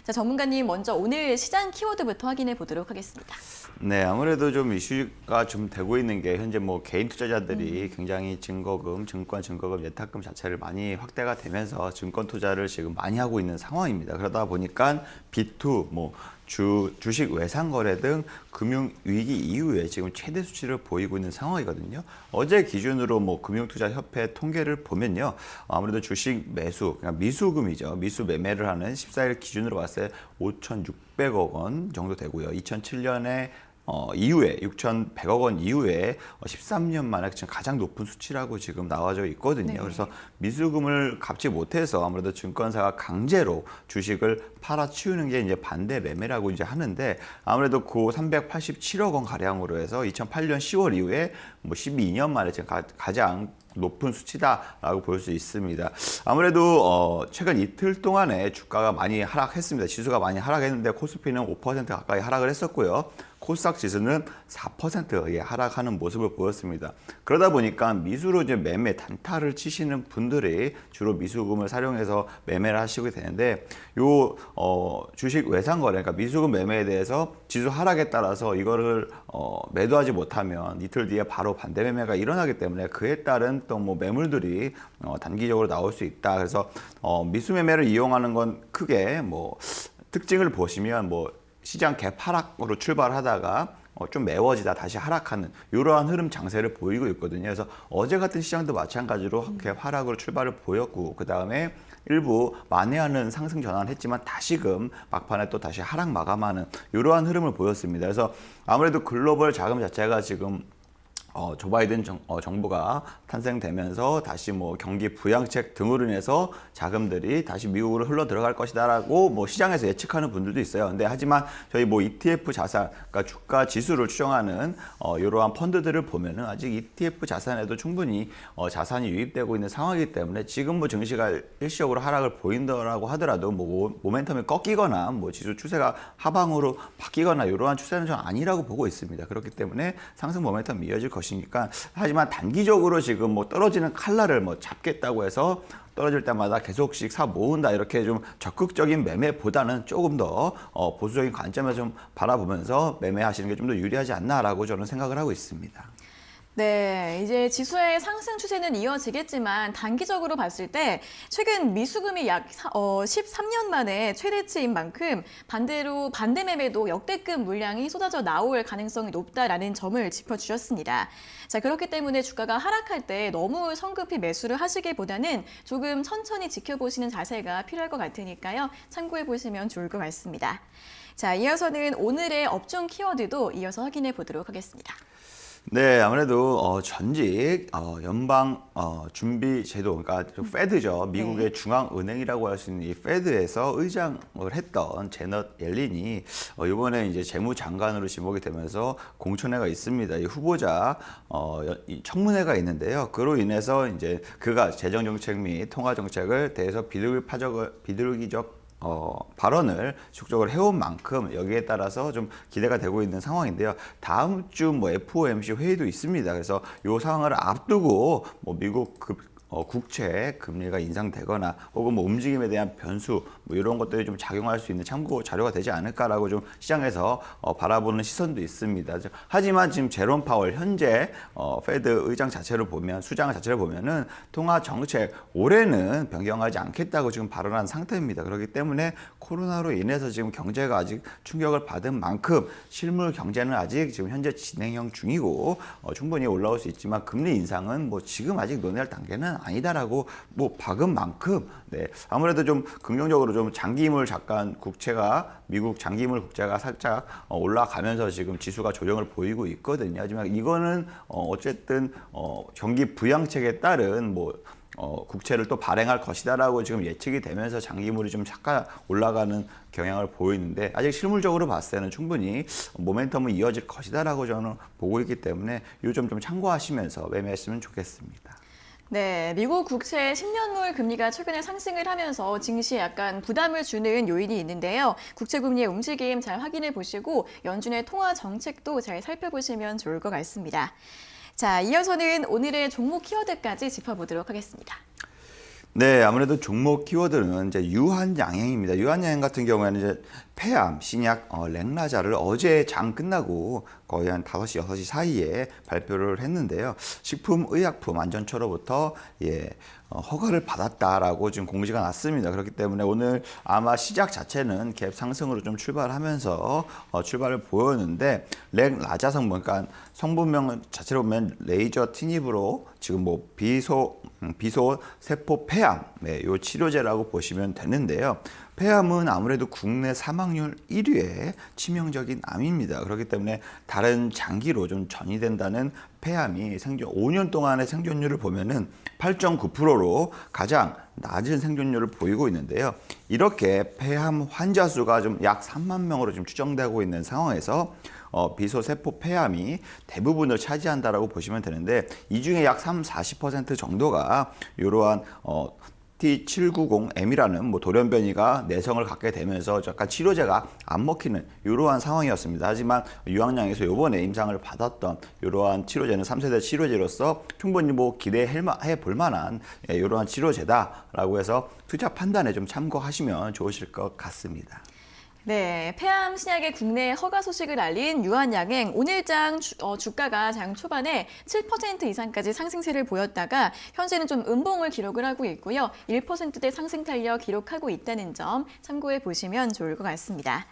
자, 전문가님 먼저 오늘 시장 키워드부터 확인해 보도록 하겠습니다. 네, 아무래도 좀 이슈가 좀 되고 있는 게 현재 뭐 개인 투자자들이 굉장히 증거금, 증권 증거금, 예탁금 자체를 많이 확대가 되면서 증권 투자를 지금 많이 하고 있는 상황입니다. 그러다 보니까 B2, 뭐 주식 외상 거래 등 금융 위기 이후에 지금 최대 수치를 보이고 있는 상황이거든요. 어제 기준으로 뭐 금융투자협회 통계를 보면요, 아무래도 주식 매수, 그러니까 미수금이죠. 미수 매매를 하는 14일 기준으로 봤을 때 5,600억 원 정도 되고요. 2007년에 이후에 6,100억 원 이후에 13년 만에 지금 가장 높은 수치라고 지금 나와져 있거든요. 네. 그래서 미수금을 갚지 못해서 아무래도 증권사가 강제로 주식을 팔아치우는 게 이제 반대 매매라고 이제 하는데, 아무래도 그 387억 원 가량으로 해서 2008년 10월 이후에 뭐 12년 만에 지금 가장 높은 수치다라고 볼 수 있습니다. 아무래도 최근 이틀 동안에 주가가 많이 하락했습니다. 지수가 많이 하락했는데 코스피는 5% 가까이 하락을 했었고요. 코스닥 지수는 4% 하락하는 모습을 보였습니다. 그러다 보니까 미수로 이제 매매 단타를 치시는 분들이 주로 미수금을 활용해서 매매를 하시게 되는데, 요 주식 외상 거래, 그러니까 미수금 매매에 대해서 지수 하락에 따라서 이거를 매도하지 못하면 이틀 뒤에 바로 반대 매매가 일어나기 때문에 그에 따른 또 뭐 매물들이 단기적으로 나올 수 있다. 그래서 미수 매매를 이용하는 건 크게 뭐 특징을 보시면 뭐 시장 갭 하락으로 출발하다가 좀 매워지다 다시 하락하는 이러한 흐름 장세를 보이고 있거든요. 그래서 어제 같은 시장도 마찬가지로 갭 하락으로 출발을 보였고, 그 다음에 일부 만회하는 상승 전환을 했지만 다시금 막판에 또 다시 하락 마감하는 이러한 흐름을 보였습니다. 그래서 아무래도 글로벌 자금 자체가 지금 조 바이든 정부가 탄생되면서 다시 뭐 경기 부양책 등으로 인해서 자금들이 다시 미국으로 흘러 들어갈 것이다라고 뭐 시장에서 예측하는 분들도 있어요. 근데 하지만 저희 뭐 ETF 자산, 그러니까 주가 지수를 추정하는 이러한 펀드들을 보면은 아직 ETF 자산에도 충분히 자산이 유입되고 있는 상황이기 때문에 지금 뭐 증시가 일시적으로 하락을 보인다라고 하더라도 뭐 모멘텀이 꺾이거나 뭐 지수 추세가 하방으로 바뀌거나 이러한 추세는 좀 아니라고 보고 있습니다. 그렇기 때문에 상승 모멘텀이 이어질 것이니까. 하지만 단기적으로 지금 뭐 떨어지는 칼날을 뭐 잡겠다고 해서 떨어질 때마다 계속씩 사 모은다, 이렇게 좀 적극적인 매매보다는 조금 더 보수적인 관점에서 좀 바라보면서 매매하시는 게 좀 더 유리하지 않나라고 저는 생각을 하고 있습니다. 네, 이제 지수의 상승 추세는 이어지겠지만 단기적으로 봤을 때 최근 미수금이 약 13년 만에 최대치인 만큼 반대로 반대 매매도 역대급 물량이 쏟아져 나올 가능성이 높다라는 점을 짚어주셨습니다. 자, 그렇기 때문에 주가가 하락할 때 너무 성급히 매수를 하시기보다는 조금 천천히 지켜보시는 자세가 필요할 것 같으니까요. 참고해 보시면 좋을 것 같습니다. 자, 이어서는 오늘의 업종 키워드도 이어서 확인해 보도록 하겠습니다. 네, 아무래도 전직 연방 준비 제도, 그러니까 페드죠. 미국의 네. 중앙은행이라고 할 수 있는 이 페드에서 의장을 했던 제넛 옐린이 이번에 이제 재무장관으로 지목이 되면서 공천회가 있습니다. 이 후보자 이 청문회가 있는데요. 그로 인해서 이제 그가 재정 정책 및 통화 정책을 대해서 비둘기적 발언을 지속적으로 해온 만큼 여기에 따라서 좀 기대가 되고 있는 상황인데요. 다음 주 뭐 FOMC 회의도 있습니다. 그래서 이 상황을 앞두고 뭐 미국 국채 금리가 인상되거나 혹은 뭐 움직임에 대한 변수 뭐 이런 것들이 좀 작용할 수 있는 참고 자료가 되지 않을까라고 좀 시장에서 바라보는 시선도 있습니다. 하지만 지금 제롬 파월 현재 페드 의장 자체를 보면, 수장 자체를 보면은 통화 정책 올해는 변경하지 않겠다고 지금 발언한 상태입니다. 그렇기 때문에 코로나로 인해서 지금 경제가 아직 충격을 받은 만큼 실물 경제는 아직 지금 현재 진행형 중이고 충분히 올라올 수 있지만 금리 인상은 뭐 지금 아직 논의할 단계는 아니다라고 뭐 박은 만큼, 네, 아무래도 좀 긍정적으로 좀 장기물 잠깐 국채가, 미국 장기물 국채가 살짝 올라가면서 지금 지수가 조정을 보이고 있거든요. 하지만 이거는 어쨌든 경기 부양책에 따른 뭐 국채를 또 발행할 것이다라고 지금 예측이 되면서 장기물이 좀 잠깐 올라가는 경향을 보이는데, 아직 실물적으로 봤을 때는 충분히 모멘텀은 이어질 것이다라고 저는 보고 있기 때문에 이 점 좀 참고하시면서 매매하시면 좋겠습니다. 네, 미국 국채 10년물 금리가 최근에 상승을 하면서 증시에 약간 부담을 주는 요인이 있는데요. 국채 금리의 움직임 잘 확인해 보시고 연준의 통화 정책도 잘 살펴보시면 좋을 것 같습니다. 자, 이어서는 오늘의 종목 키워드까지 짚어보도록 하겠습니다. 네, 아무래도 종목 키워드는 이제 유한양행입니다. 유한양행 같은 경우에는 이제 폐암, 신약, 렉나자를 어제 장 끝나고 거의 한 5시, 6시 사이에 발표를 했는데요. 식품의약품안전처로부터 허가를 받았다라고 지금 공지가 났습니다. 그렇기 때문에 오늘 아마 시작 자체는 갭 상승으로 좀 출발하면서 출발을 보였는데 렉나자 성분, 그러니까 성분명 자체로 보면 레이저 티닙으로 지금 뭐 비소 세포 폐암, 요 치료제라고 보시면 되는데요. 폐암은 아무래도 국내 사망률 1위의 치명적인 암입니다. 그렇기 때문에 다른 장기로 좀 전이된다는 폐암이 5년 동안의 생존율을 보면은 8.9%로 가장 낮은 생존율을 보이고 있는데요. 이렇게 폐암 환자 수가 좀 약 3만 명으로 지금 추정되고 있는 상황에서 비소세포 폐암이 대부분을 차지한다라고 보시면 되는데 이 중에 약 40% 정도가 이러한 T790M이라는 뭐 돌연변이가 내성을 갖게 되면서 약간 치료제가 안 먹히는 이러한 상황이었습니다. 하지만 유한양에서 이번에 임상을 받았던 이러한 치료제는 3세대 치료제로서 충분히 뭐 기대해 볼 만한 이러한 치료제다라고 해서 투자 판단에 좀 참고하시면 좋으실 것 같습니다. 네, 폐암 신약의 국내 허가 소식을 알린 유한양행 오늘장 주가가 장 초반에 7% 이상까지 상승세를 보였다가 현재는 좀 음봉을 기록을 하고 있고요. 1%대 상승 탄력 기록하고 있다는 점 참고해 보시면 좋을 것 같습니다.